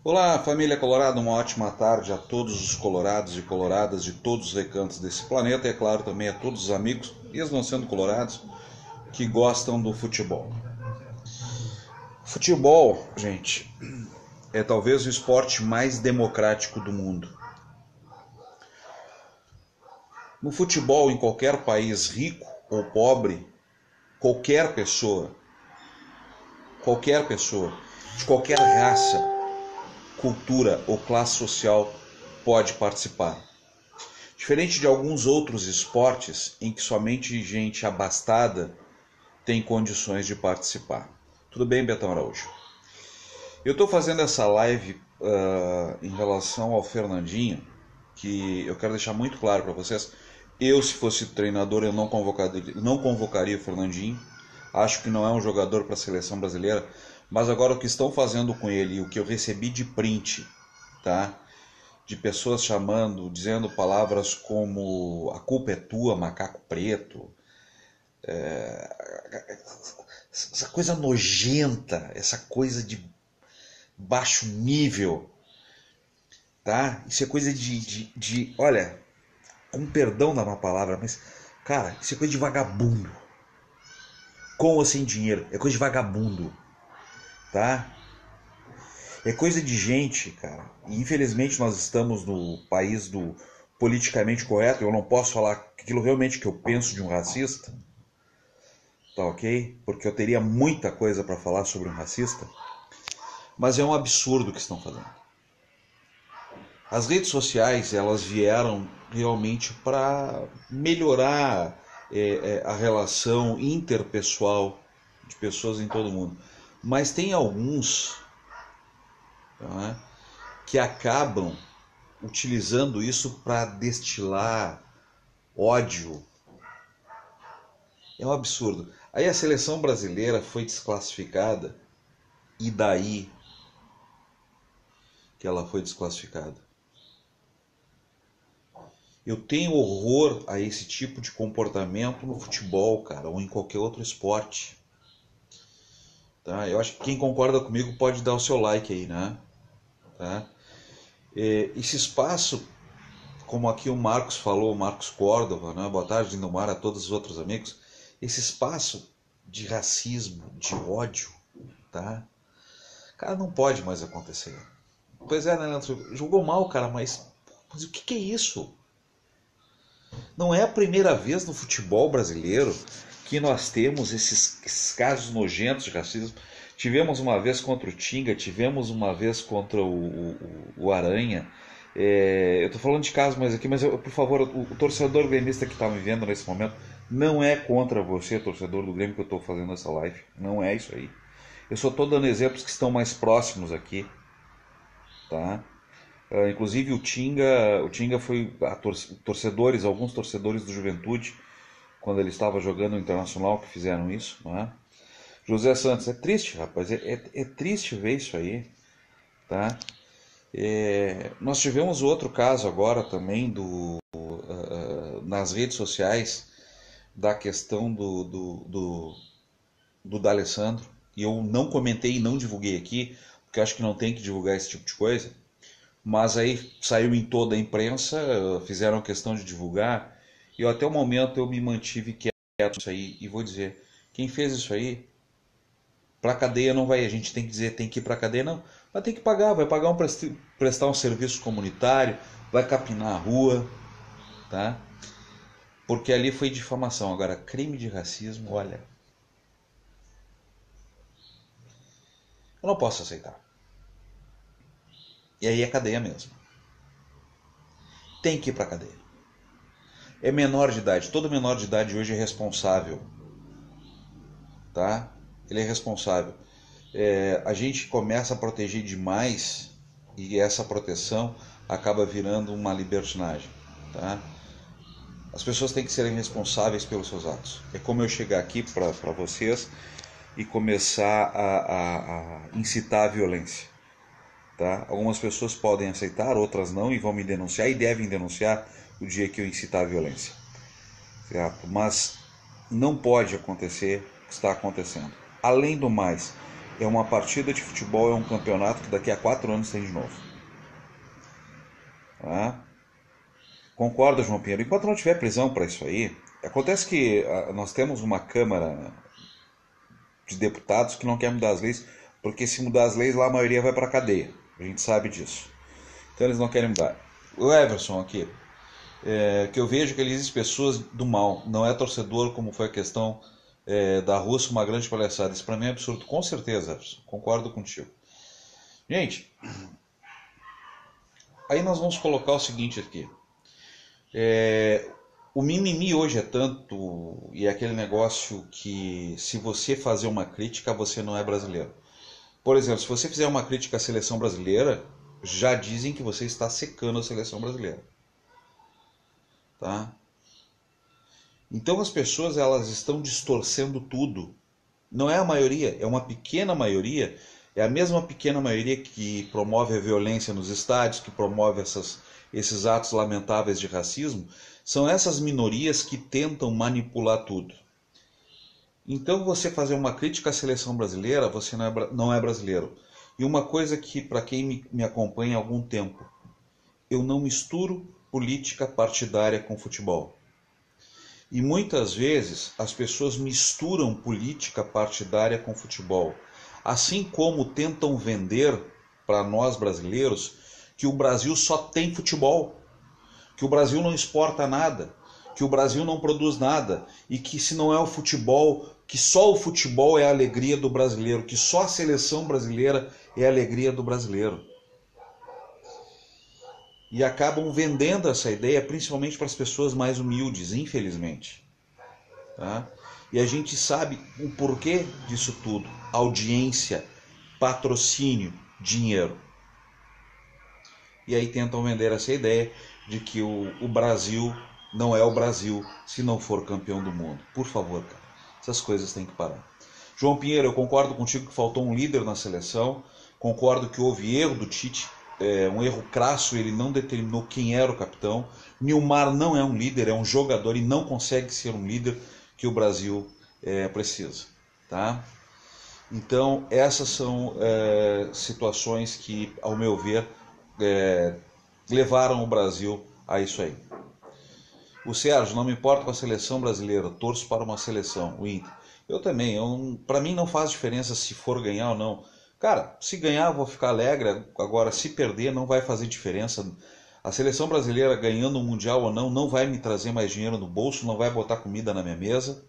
Olá, família Colorado, uma ótima tarde a todos os colorados e coloradas de todos os recantos desse planeta e, é claro, também a todos os amigos, mesmo não sendo colorados, que gostam do futebol. Futebol, gente, é talvez o esporte mais democrático do mundo. No futebol, em qualquer país rico ou pobre, qualquer pessoa, de qualquer raça, cultura ou classe social pode participar. Diferente de alguns outros esportes em que somente gente abastada tem condições de participar. Tudo bem, Betão Araújo? Eu estou fazendo essa live em relação ao Fernandinho, que eu quero deixar muito claro para vocês. Eu, se fosse treinador, eu não convocaria o Fernandinho. Acho que não é um jogador para a seleção brasileira. Mas agora o que estão fazendo com ele e o que eu recebi de print, tá? De pessoas chamando, dizendo palavras como a culpa é tua, macaco preto, essa coisa nojenta, essa coisa de baixo nível, tá? Isso é coisa olha, com perdão da má palavra, mas, cara, isso é coisa de vagabundo. Com ou sem dinheiro, é coisa de vagabundo, tá? É coisa de gente, cara. E infelizmente nós estamos no país do politicamente correto. Eu não posso falar aquilo realmente que eu penso de um racista, tá ok? Porque eu teria muita coisa para falar sobre um racista. Mas é um absurdo o que estão fazendo. As redes sociais, elas vieram realmente para melhorar a relação interpessoal de pessoas em todo o mundo. Mas tem alguns, tá, que acabam utilizando isso para destilar ódio. É um absurdo. Aí a seleção brasileira foi desclassificada. E daí que ela foi desclassificada? Eu tenho horror a esse tipo de comportamento no futebol, cara, ou em qualquer outro esporte. Tá? Eu acho que quem concorda comigo pode dar o seu like aí, né? Tá? Esse espaço, como aqui o Marcos falou, o Marcos Córdova, né? Boa tarde, Lindomar, a todos os outros amigos. Esse espaço de racismo, de ódio, tá? Cara, não pode mais acontecer. Pois é, né, Leandro? Jogou mal, cara, mas o que é isso? Não é a primeira vez no futebol brasileiro que nós temos esses casos nojentos de racismo. Tivemos uma vez contra o Tinga, tivemos uma vez contra o Aranha. Eu estou falando de casos mais aqui, mas por favor, o torcedor gremista que está me vendo nesse momento, não é contra você, torcedor do Grêmio, que eu estou fazendo essa live. Não é isso aí. Eu só estou dando exemplos que estão mais próximos aqui, tá? Inclusive o Tinga foi torcedores, alguns torcedores do Juventude, quando ele estava jogando no Internacional, que fizeram isso, não é? José Santos, é triste, rapaz, é triste ver isso aí, tá? Nós tivemos outro caso agora também nas redes sociais da questão do D'Alessandro, e eu não comentei e não divulguei aqui, porque acho que não tem que divulgar esse tipo de coisa. Mas aí saiu em toda a imprensa, fizeram questão de divulgar, e até o momento eu me mantive quieto isso aí, e vou dizer, quem fez isso aí, pra cadeia não vai, a gente tem que dizer, tem que ir pra cadeia, não, vai ter que pagar, vai pagar prestar um serviço comunitário, vai capinar a rua, tá? Porque ali foi difamação. Agora, crime de racismo, olha, eu não posso aceitar. E aí é cadeia mesmo. Tem que ir pra cadeia. É menor de idade. Todo menor de idade hoje é responsável. Tá? Ele é responsável. A gente começa a proteger demais e essa proteção acaba virando uma libertinagem. Tá? As pessoas têm que serem responsáveis pelos seus atos. É como eu chegar aqui para vocês e começar a incitar a violência. Tá? Algumas pessoas podem aceitar, outras não, e vão me denunciar e devem denunciar o dia que eu incitar a violência. Certo? Mas não pode acontecer o que está acontecendo. Além do mais, é uma partida de futebol, é um campeonato que daqui a 4 anos tem de novo. Tá? Concorda, João Pinheiro? Enquanto não tiver prisão para isso aí, acontece que nós temos uma Câmara de Deputados que não quer mudar as leis, porque se mudar as leis lá a maioria vai para a cadeia. A gente sabe disso. Então eles não querem mudar. O Everson aqui, que eu vejo que ele existe pessoas do mal, não é torcedor, como foi a questão da Rússia, uma grande palhaçada. Isso para mim é absurdo. Com certeza, Everson, concordo contigo. Gente, aí nós vamos colocar o seguinte aqui. O mimimi hoje é tanto, e é aquele negócio que se você fazer uma crítica, você não é brasileiro. Por exemplo, se você fizer uma crítica à seleção brasileira, já dizem que você está secando a seleção brasileira. Tá? Então as pessoas elas estão distorcendo tudo. Não é a maioria, é uma pequena maioria. É a mesma pequena maioria que promove a violência nos estádios, que promove esses atos lamentáveis de racismo. São essas minorias que tentam manipular tudo. Então você fazer uma crítica à seleção brasileira, você não é brasileiro. E uma coisa que, para quem me acompanha há algum tempo, eu não misturo política partidária com futebol. E muitas vezes as pessoas misturam política partidária com futebol. Assim como tentam vender para nós brasileiros que o Brasil só tem futebol, que o Brasil não exporta nada, que o Brasil não produz nada, e que se não é o futebol, que só o futebol é a alegria do brasileiro, que só a seleção brasileira é a alegria do brasileiro. E acabam vendendo essa ideia principalmente para as pessoas mais humildes, infelizmente. Tá? E a gente sabe o porquê disso tudo. Audiência, patrocínio, dinheiro. E aí tentam vender essa ideia de que o Brasil não é o Brasil se não for campeão do mundo. Por favor, cara, essas coisas têm que parar. João Pinheiro, eu concordo contigo que faltou um líder na seleção. Concordo que houve erro do Tite, um erro crasso, ele não determinou quem era o capitão. Nilmar não é um líder, é um jogador e não consegue ser um líder que o Brasil precisa. Tá? Então, essas são situações que, ao meu ver, levaram o Brasil a isso aí. O Sérgio, não me importa com a seleção brasileira, torço para uma seleção, o Inter. Eu também, para mim não faz diferença se for ganhar ou não. Cara, se ganhar eu vou ficar alegre, agora se perder não vai fazer diferença. A seleção brasileira ganhando um mundial ou não vai me trazer mais dinheiro no bolso, não vai botar comida na minha mesa,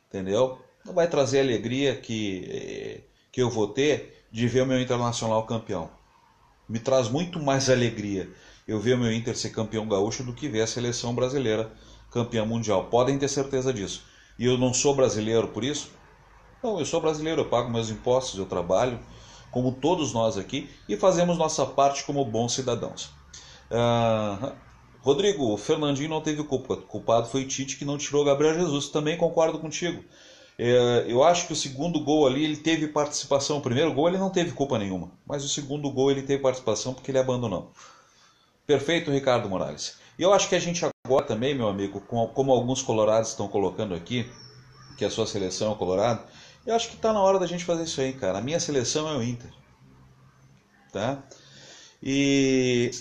entendeu? Não vai trazer a alegria que eu vou ter de ver o meu Internacional campeão. Me traz muito mais alegria eu ver o meu Inter ser campeão gaúcho do que ver a seleção brasileira campeã mundial. Podem ter certeza disso. E eu não sou brasileiro por isso? Não, eu sou brasileiro, eu pago meus impostos, eu trabalho, como todos nós aqui, e fazemos nossa parte como bons cidadãos. Rodrigo, o Fernandinho não teve culpa. O culpado foi o Tite que não tirou o Gabriel Jesus. Também concordo contigo. Eu acho que o segundo gol ali ele teve participação. O primeiro gol ele não teve culpa nenhuma, mas o segundo gol ele teve participação porque ele abandonou. Perfeito, Ricardo Morales. E eu acho que a gente agora também, meu amigo, como alguns colorados estão colocando aqui, que a sua seleção é o Colorado, eu acho que está na hora da gente fazer isso aí, cara. A minha seleção é o Inter. Tá? E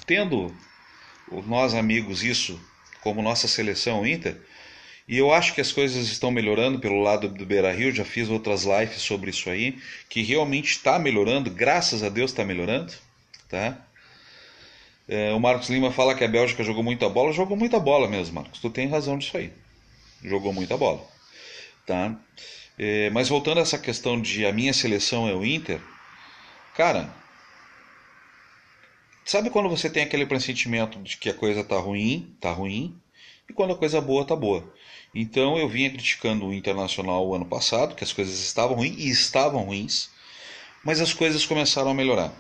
tendo nós amigos isso como nossa seleção, o Inter, e eu acho que as coisas estão melhorando pelo lado do Beira-Rio, já fiz outras lives sobre isso aí, que realmente está melhorando, graças a Deus está melhorando, tá? O Marcos Lima fala que a Bélgica jogou muita bola mesmo, Marcos, tu tem razão disso aí, jogou muita bola, tá? Mas voltando a essa questão de a minha seleção é o Inter, cara, sabe quando você tem aquele pressentimento de que a coisa tá ruim, e quando a coisa boa tá boa. Então eu vinha criticando o Internacional o ano passado, que as coisas estavam ruins e estavam ruins, mas as coisas começaram a melhorar.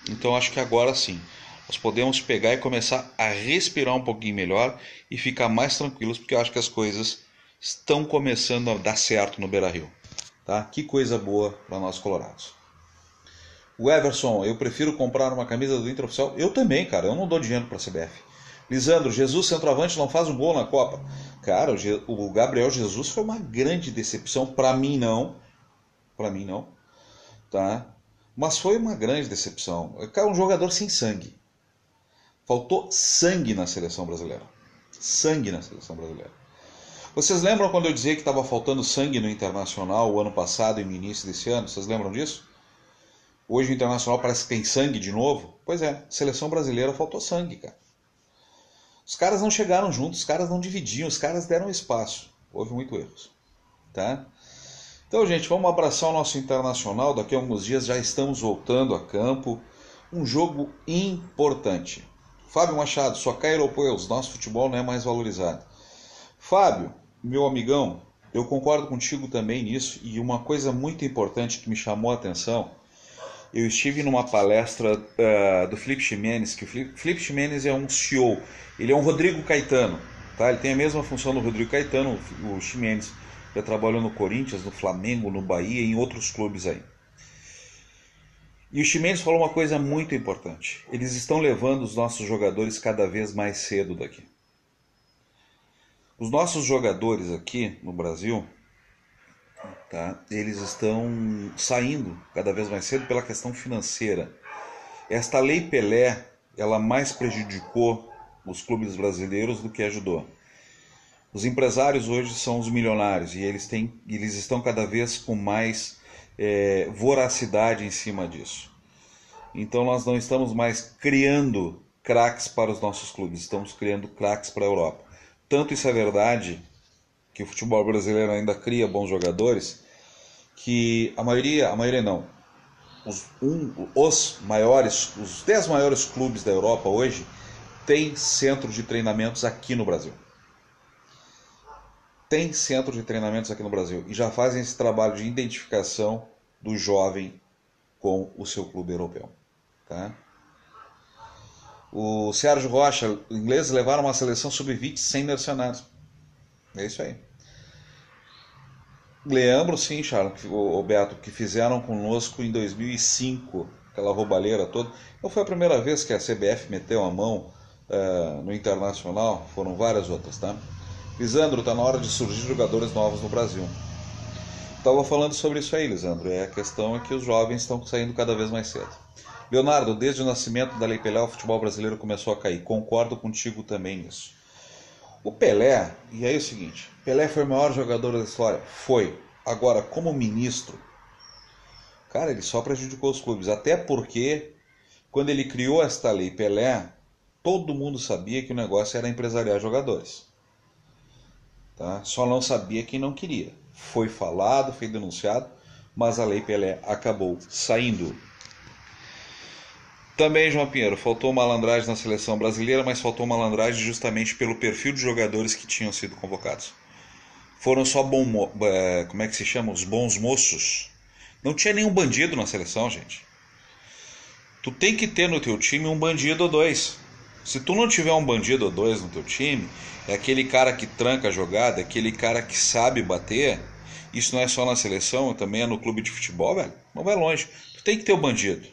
Então acho que agora sim, nós podemos pegar e começar a respirar um pouquinho melhor e ficar mais tranquilos, porque eu acho que as coisas estão começando a dar certo no Beira-Rio. Tá? Que coisa boa para nós colorados. O Everson, eu prefiro comprar uma camisa do Inter oficial. Eu também, cara, eu não dou dinheiro para a CBF. Lisandro, Jesus centroavante não faz um gol na Copa. Cara, o Gabriel Jesus foi uma grande decepção. Para mim não. para mim não, tá? Mas foi uma grande decepção. Cara, um jogador sem sangue. Faltou sangue na seleção brasileira. Sangue na seleção brasileira. Vocês lembram quando eu dizia que estava faltando sangue no Internacional o ano passado e no início desse ano? Vocês lembram disso? Hoje o Internacional parece que tem sangue de novo. Pois é, seleção brasileira faltou sangue, cara. Os caras não chegaram juntos, os caras não dividiam, os caras deram espaço. Houve muito erros, tá? Então, gente, vamos abraçar o nosso Internacional. Daqui a alguns dias já estamos voltando a campo. Um jogo importante. Fábio Machado, só cai europeus, nosso futebol não é mais valorizado. Fábio, meu amigão, eu concordo contigo também nisso. E uma coisa muito importante que me chamou a atenção, eu estive numa palestra do Felipe Ximenes, que o Felipe Ximenes é um CEO, ele é um Rodrigo Caetano, tá? Ele tem a mesma função do Rodrigo Caetano, o Ximenes já trabalhou no Corinthians, no Flamengo, no Bahia e em outros clubes aí. E o Ximenes falou uma coisa muito importante, eles estão levando os nossos jogadores cada vez mais cedo daqui. Os nossos jogadores aqui no Brasil, tá? Eles estão saindo cada vez mais cedo pela questão financeira. Esta Lei Pelé, ela mais prejudicou os clubes brasileiros do que ajudou. Os empresários hoje são os milionários e eles estão cada vez com mais voracidade em cima disso. Então nós não estamos mais criando craques para os nossos clubes, estamos criando craques para a Europa. Tanto isso é verdade que o futebol brasileiro ainda cria bons jogadores, que a maioria não, os 10 maiores clubes da Europa hoje têm centro de treinamentos aqui no Brasil. Tem centro de treinamentos aqui no Brasil e já fazem esse trabalho de identificação do jovem com o seu clube europeu. Tá? O Sérgio Rocha, ingleses levaram uma seleção sub-20 sem mercenários. É isso aí. Lembro sim, Charles, o Beto, que fizeram conosco em 2005, aquela roubalheira toda. Não foi a primeira vez que a CBF meteu a mão no Internacional, foram várias outras, tá? Lisandro, está na hora de surgir jogadores novos no Brasil. Estava falando sobre isso aí, Lisandro. A questão é que os jovens estão saindo cada vez mais cedo. Leonardo, desde o nascimento da Lei Pelé, o futebol brasileiro começou a cair. Concordo contigo também nisso. O Pelé, e aí é o seguinte, Pelé foi o maior jogador da história? Foi. Agora, como ministro, cara, ele só prejudicou os clubes. Até porque, quando ele criou esta Lei Pelé, todo mundo sabia que o negócio era empresariar jogadores. Tá? Só não sabia quem não queria. Foi falado, foi denunciado, mas a Lei Pelé acabou saindo. Também, João Pinheiro, faltou malandragem na seleção brasileira, mas faltou malandragem justamente pelo perfil de jogadores que tinham sido convocados. Foram só como é que se chama? Os bons moços. Não tinha nenhum bandido na seleção, gente. Tu tem que ter no teu time um bandido ou dois. Se tu não tiver um bandido ou dois no teu time, é aquele cara que tranca a jogada, é aquele cara que sabe bater. Isso não é só na seleção, também é no clube de futebol, velho. Não vai longe. Tu tem que ter o bandido.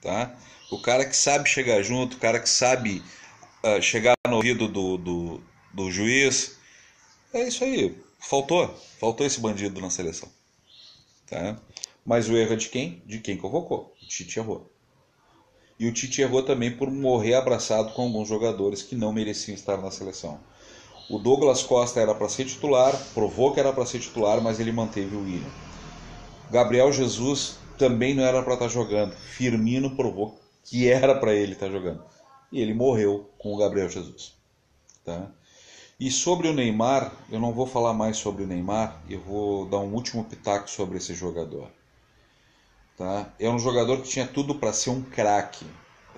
Tá? O cara que sabe chegar junto, o cara que sabe chegar no ouvido do juiz. É isso aí. Faltou esse bandido na seleção. Tá? Mas o erro é de quem? De quem convocou. O Tite errou. E o Tite errou também por morrer abraçado com alguns jogadores que não mereciam estar na seleção. O Douglas Costa era para ser titular, provou que era para ser titular, mas ele manteve o William. Gabriel Jesus também não era para estar jogando. Firmino provou que era para ele estar jogando. E ele morreu com o Gabriel Jesus. Tá? E sobre o Neymar, eu não vou falar mais sobre o Neymar, eu vou dar um último pitaco sobre esse jogador. Tá? É um jogador que tinha tudo para ser um craque.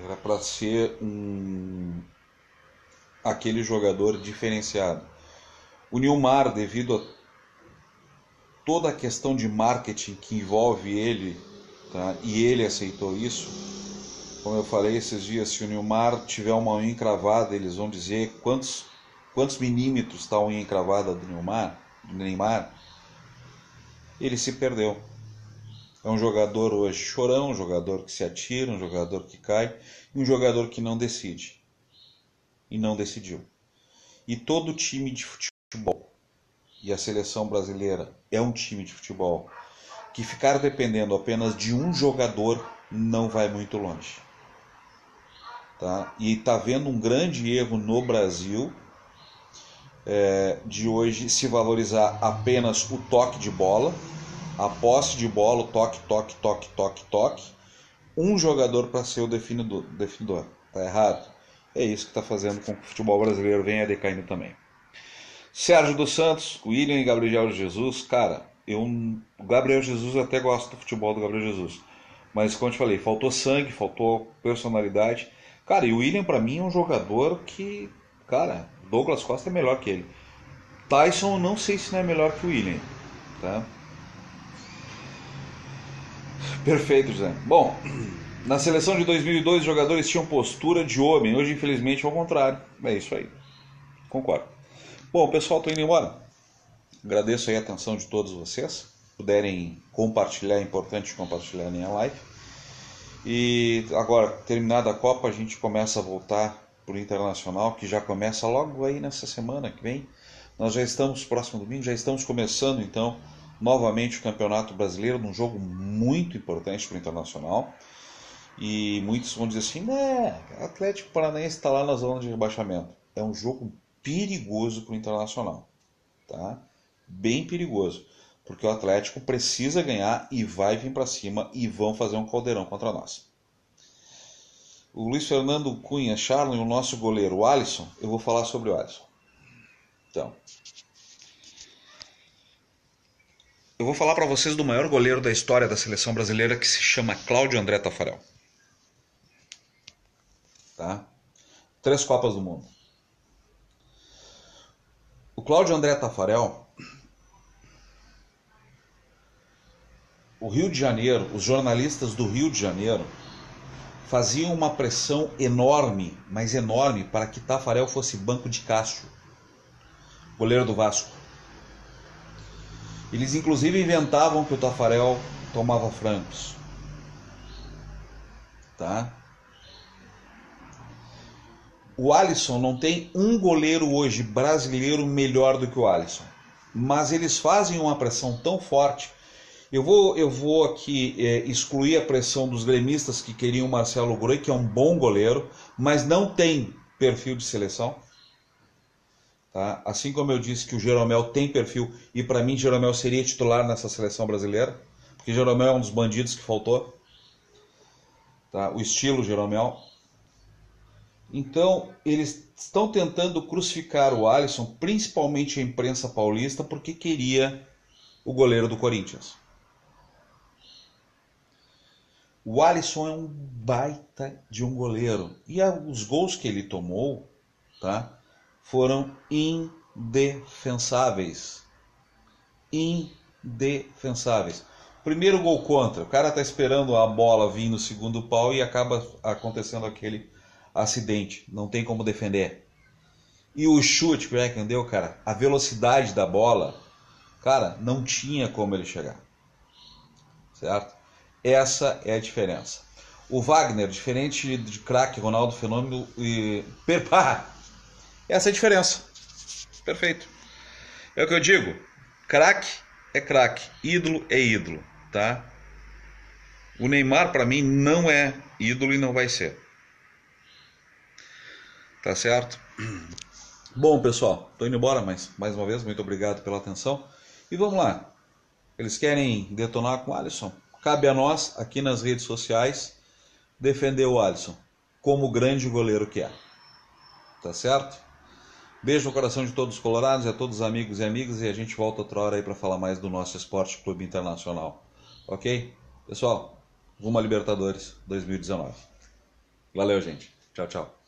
Era para ser aquele jogador diferenciado. O Neymar, devido a toda a questão de marketing que envolve ele, tá? E ele aceitou isso. Como eu falei esses dias, se o Neymar tiver uma unha encravada, eles vão dizer quantos milímetros está a unha encravada do Neymar. Ele se perdeu. É um jogador hoje chorão, um jogador que se atira, um jogador que cai, e um jogador que não decide. E não decidiu. E todo time de futebol, e a seleção brasileira é um time de futebol, que ficar dependendo apenas de um jogador não vai muito longe. Tá? E está havendo um grande erro no Brasil de hoje se valorizar apenas o toque de bola, a posse de bola, o toque, toque, toque, toque, toque, um jogador para ser o definidor. Está errado. É isso que está fazendo com que o futebol brasileiro venha decaindo também. Sérgio dos Santos, William e Gabriel Jesus, cara, o Gabriel Jesus, eu até gosto do futebol do Gabriel Jesus, mas como eu te falei, faltou sangue, faltou personalidade. Cara, e o William pra mim é um jogador que, cara, Douglas Costa é melhor que ele. Tyson, não sei se não é melhor que o William, tá? Perfeito, José. Bom, na seleção de 2002 os jogadores tinham postura de homem, hoje infelizmente é o contrário. É isso aí, concordo. Bom, pessoal, estou indo embora. Agradeço aí a atenção de todos vocês. Se puderem compartilhar, é importante compartilharem a live. E agora, terminada a Copa, a gente começa a voltar para o Internacional, que já começa logo aí nessa semana que vem. Nós já estamos, próximo domingo, já estamos começando então novamente o Campeonato Brasileiro, num jogo muito importante para o Internacional. E muitos vão dizer assim, né, o Atlético Paranaense está lá na zona de rebaixamento. É um jogo perigoso para o Internacional, tá? Bem perigoso, porque o Atlético precisa ganhar e vai vir para cima e vão fazer um caldeirão contra nós. O Luiz Fernando Cunha, Charlon e o nosso goleiro, o Alisson, eu vou falar sobre o Alisson. Então, eu vou falar para vocês do maior goleiro da história da seleção brasileira, que se chama Cláudio André Tafarel. Tá? 3 Copas do Mundo. O Cláudio André Tafarel, o Rio de Janeiro, os jornalistas do Rio de Janeiro faziam uma pressão enorme, mas enorme, para que Tafarel fosse banco de Cássio, goleiro do Vasco. Eles inclusive inventavam que o Tafarel tomava frangos. Tá? O Alisson não tem um goleiro hoje brasileiro melhor do que o Alisson. Mas eles fazem uma pressão tão forte. Eu vou aqui excluir a pressão dos gremistas que queriam o Marcelo Groi, que é um bom goleiro, mas não tem perfil de seleção. Tá? Assim como eu disse que o Jeromel tem perfil, e para mim Jeromel seria titular nessa seleção brasileira, porque Jeromel é um dos bandidos que faltou. Tá? O estilo Jeromel. Então, eles estão tentando crucificar o Alisson, principalmente a imprensa paulista, porque queria o goleiro do Corinthians. O Alisson é um baita de um goleiro. E os gols que ele tomou, tá, foram indefensáveis. Indefensáveis. Primeiro gol contra. O cara está esperando a bola vir no segundo pau e acaba acontecendo aquele acidente, não tem como defender. E o chute que o Beckham deu, cara, a velocidade da bola, cara, não tinha como ele chegar. Certo? Essa é a diferença. O Wagner, diferente de craque, Ronaldo Fenômeno e essa é a diferença. Perfeito. É o que eu digo. Craque é craque, ídolo é ídolo, tá? O Neymar para mim não é ídolo e não vai ser. Tá certo? Bom, pessoal, tô indo embora, mas mais uma vez, muito obrigado pela atenção. E vamos lá. Eles querem detonar com o Alisson? Cabe a nós, aqui nas redes sociais, defender o Alisson como o grande goleiro que é. Tá certo? Beijo no coração de todos os colorados, a todos os amigos e amigas, e a gente volta outra hora aí para falar mais do nosso Esporte Clube Internacional. Ok? Pessoal, rumo a Libertadores 2019. Valeu, gente. Tchau, tchau.